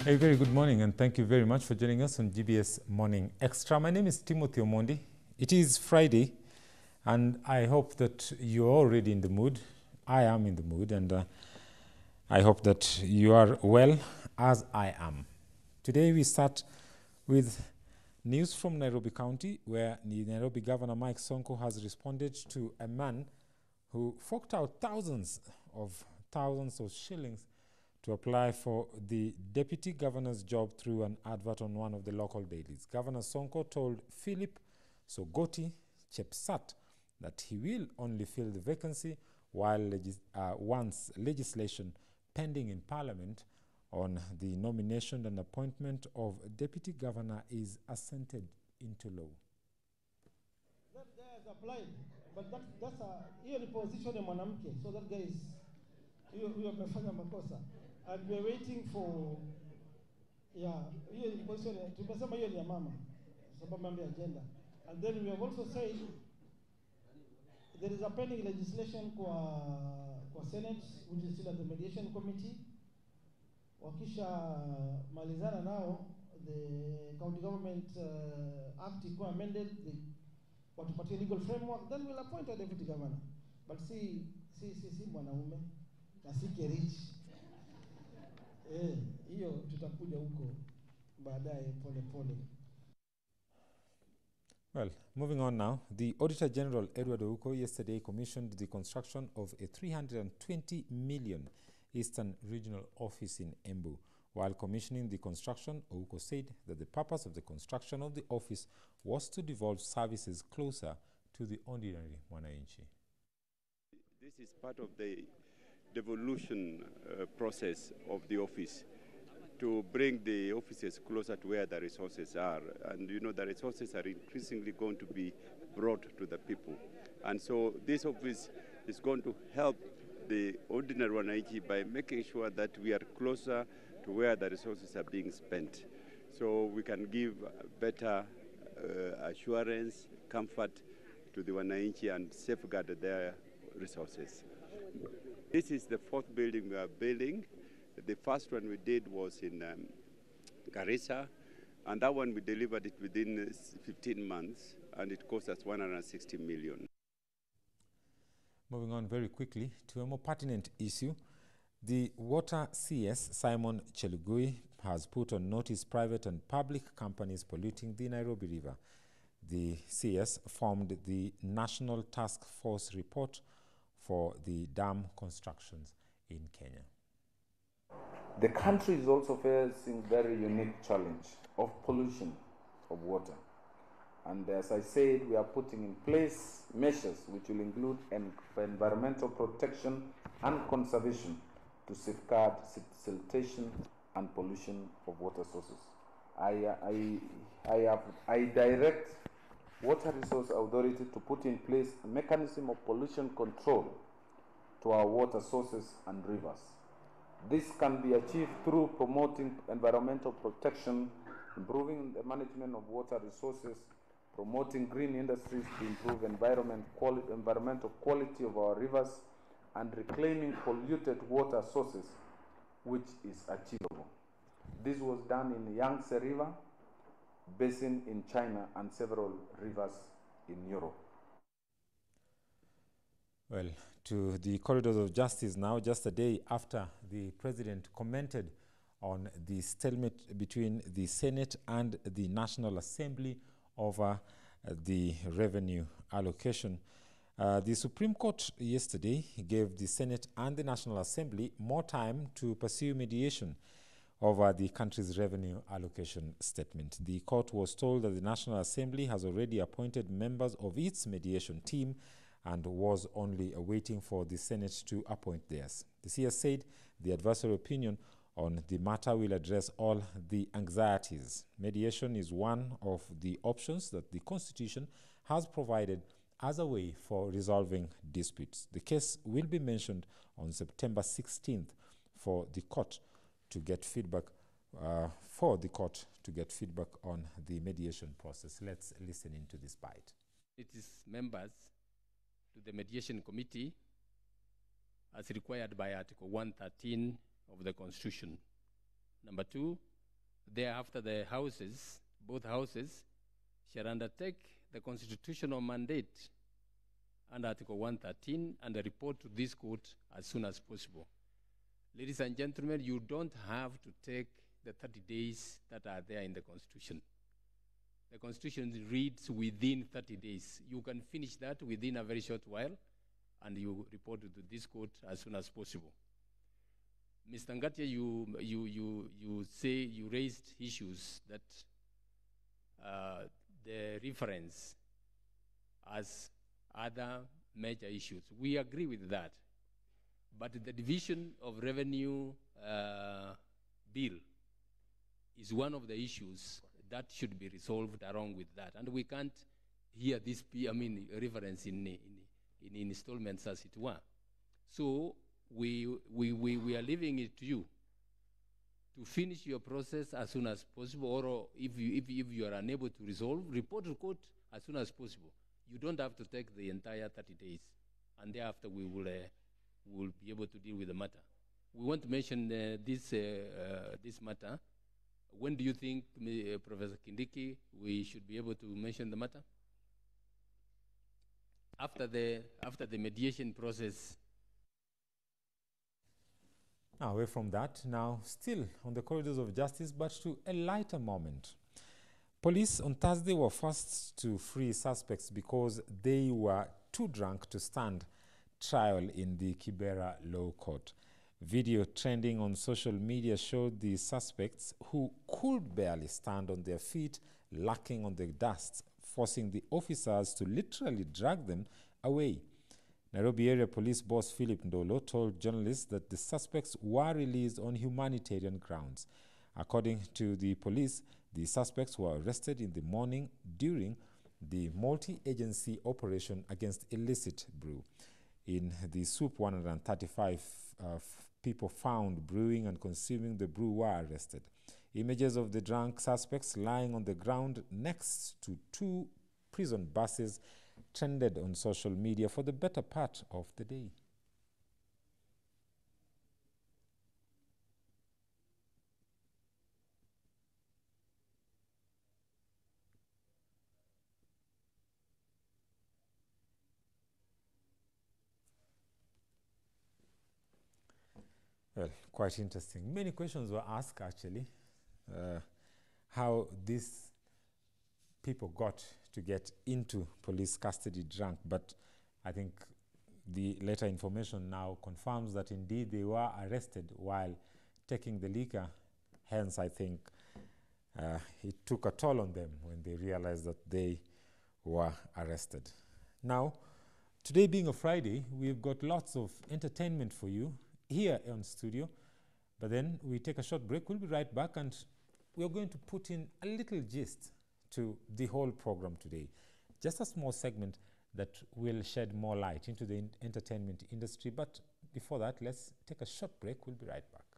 A very good morning, and thank you very much for joining us on GBS Morning Extra. My name is Timothy Omondi. It is Friday, and I hope that you're already in the mood. I am in the mood, and I hope that you are well, as I am. Today we start with news from Nairobi County, where the Nairobi Governor Mike Sonko has responded to a man who forked out thousands of shillings to apply for the deputy governor's job through an advert on one of the local dailies. Governor Sonko told Philip Sogoti Chepsat that he will only fill the vacancy while once legislation pending in Parliament on the nomination and appointment of a deputy governor is assented into law. That guy has applied, but that's hiyo ni position ya mwanamke, so that guy is huyo amefanya makosa. And we're waiting for, hiyo ni position, tumesema hiyo ni ya mama, sababu mambo ya agenda. And then we have also said there is a pending legislation kwa Senate, which is still at the mediation committee. Wakisha malizana nao, the county government act iko amended, watupatie legal framework, then we'll appoint a deputy governor. But si mwanaume, na si Kerich. Hiyo tutakuja huko baadaye pole pole. Well, moving on now, the Auditor General Edward Ouko yesterday commissioned the construction of a 320 million Eastern Regional Office in Embu. While commissioning the construction, Ouko said that the purpose of the construction of the office was to devolve services closer to the ordinary Mwananchi. This is part of the devolution process of the office to bring the offices closer to where the resources are. And you know, the resources are increasingly going to be brought to the people. And so this office is going to help the ordinary Wananchi by making sure that we are closer to where the resources are being spent. So we can give better assurance, comfort to the Wananchi and safeguard their resources. This is the fourth building we are building. The first one we did was in Garissa, and that one we delivered it within 15 months, and it cost us 160 million. Moving on very quickly to a more pertinent issue, the Water CS, Simon Chelugui, has put on notice private and public companies polluting the Nairobi River. The CS formed the National Task Force report for the dam constructions in Kenya. The country is also facing very unique challenge of pollution of water. And as I said, we are putting in place measures which will include environmental protection and conservation to safeguard siltation and pollution of water sources. I direct Water Resource Authority to put in place a mechanism of pollution control to our water sources and rivers. This can be achieved through promoting environmental protection, improving the management of water resources, promoting green industries to improve environmental quality of our rivers, and reclaiming polluted water sources, which is achievable. This was done in the Yangtze River basin in China and several rivers in Europe. Well, to the corridors of justice now, just a day after the president commented on the stalemate between the Senate and the National Assembly over the revenue allocation. The Supreme Court yesterday gave the Senate and the National Assembly more time to pursue mediation over the country's revenue allocation statement. The court was told that the National Assembly has already appointed members of its mediation team and was only waiting for the Senate to appoint theirs. The CS said the advisory opinion on the matter will address all the anxieties. Mediation is one of the options that the Constitution has provided as a way for resolving disputes. The case will be mentioned on September 16th for the court to get feedback on the mediation process. Let's listen into this bite. It is members to the mediation committee as required by Article 113 of the Constitution. Number two, thereafter the houses, both houses, shall undertake the constitutional mandate under Article 113 and report to this court as soon as possible. Ladies and gentlemen, you don't have to take the 30 days that are there in the Constitution. The Constitution reads within 30 days. You can finish that within a very short while, and you report to this court as soon as possible. Mr. Ngatia, you say you raised issues that the reference as other major issues. We agree with that. But the division of revenue bill is one of the issues that should be resolved along with that. And we can't hear this, reference in installments as it were. So we are leaving it to you to finish your process as soon as possible, or if you are unable to resolve, report to court as soon as possible. You don't have to take the entire 30 days, and thereafter we will be able to deal with the matter. We want to mention this matter. When do you think, Professor Kindiki, we should be able to mention the matter? After the mediation process. Away from that, now still on the corridors of justice, but to a lighter moment. Police on Thursday were forced to free suspects because they were too drunk to stand trial in the Kibera Law Court. Video trending on social media showed the suspects, who could barely stand on their feet, lacking on the dust, forcing the officers to literally drag them away. Nairobi area police boss Philip Ndolo told journalists that the suspects were released on humanitarian grounds. According to the police, the suspects were arrested in the morning during the multi-agency operation against illicit brew. In the soup, 135 people found brewing and consuming the brew were arrested. Images of the drunk suspects lying on the ground next to two prison buses trended on social media for the better part of the day. Well, quite interesting. Many questions were asked, actually, how these people got to get into police custody drunk. But I think the later information now confirms that indeed they were arrested while taking the liquor. Hence, I think it took a toll on them when they realized that they were arrested. Now, today being a Friday, we've got lots of entertainment for you here on studio, but then we take a short break. We'll be right back, and we're going to put in a little gist to the whole program today. Just a small segment that will shed more light into the entertainment industry. But before that, let's take a short break. We'll be right back.